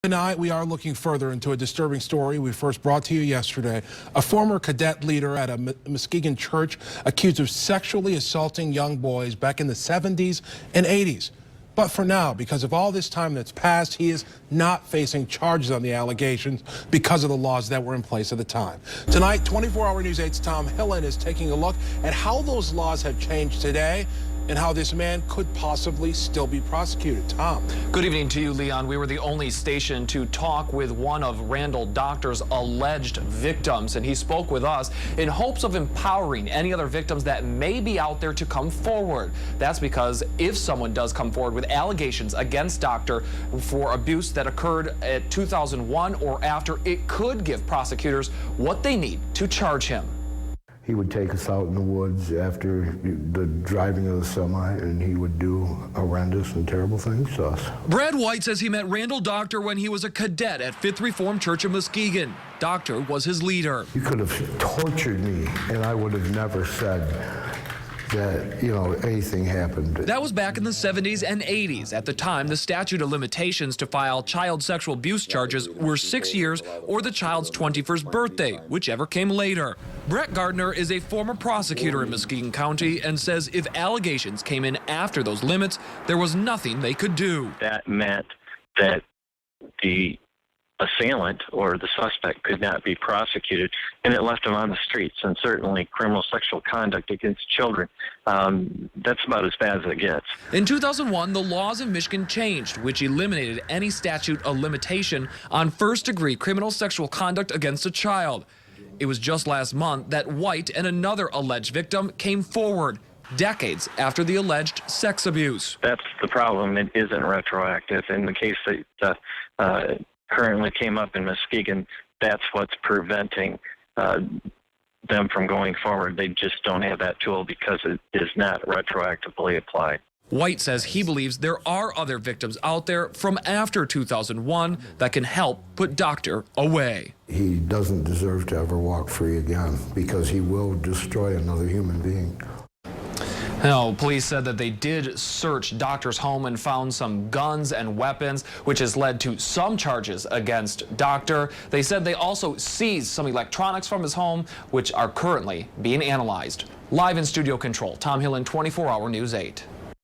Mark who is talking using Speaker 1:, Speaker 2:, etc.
Speaker 1: Tonight, we are looking further into a disturbing story we first brought to you yesterday. A former cadet leader at a Muskegon church accused of sexually assaulting young boys back in the 70s and 80s. But for now, because of all this time that's passed, he is not facing charges on the allegations because of the laws that were in place at the time. Tonight, 24-Hour News 8's Tom Hillen is taking a look at how those laws have changed today and how this man could possibly still be prosecuted. Tom.
Speaker 2: Good evening to you, Leon. We were the only station to talk with one of Randall Doctor's alleged victims, and he spoke with us in hopes of empowering any other victims that may be out there to come forward. That's because if someone does come forward with allegations against Doctor for abuse that occurred at 2001 or after, it could give prosecutors what they need to charge him.
Speaker 3: He would take us out in the woods after the driving of the semi, and he would do horrendous and terrible things to us.
Speaker 2: Brad White says he met Randall Doctor when he was a cadet at Fifth Reformed Church of Muskegon. Doctor was his leader.
Speaker 3: You could have tortured me, and I would have never said that, anything happened.
Speaker 2: That was back in the 70s and 80s. At the time, the statute of limitations to file child sexual abuse charges were 6 years or the child's 21st birthday, whichever came later. Brett Gardner is a former prosecutor in Muskegon County and says if allegations came in after those limits, there was nothing they could do.
Speaker 4: That meant that the assailant or the suspect could not be prosecuted, and it left him on the streets. And certainly criminal sexual conduct against children, that's about as bad as it gets.
Speaker 2: In 2001, the laws in Michigan changed, which eliminated any statute of limitation on first-degree criminal sexual conduct against a child. It was just last month that White and another alleged victim came forward, decades after the alleged sex abuse.
Speaker 4: That's the problem. It isn't retroactive. In the case that currently came up in Muskegon, that's what's preventing them from going forward. They just don't have that tool because it is not retroactively applied.
Speaker 2: White says he believes there are other victims out there from after 2001 that can help put Doctor away.
Speaker 3: He doesn't deserve to ever walk free again because he will destroy another human being.
Speaker 2: Now, police said that they did search Doctor's home and found some guns and weapons, which has led to some charges against Doctor. They said they also seized some electronics from his home, which are currently being analyzed. Live in studio control, Tom Hillen, 24-Hour News 8.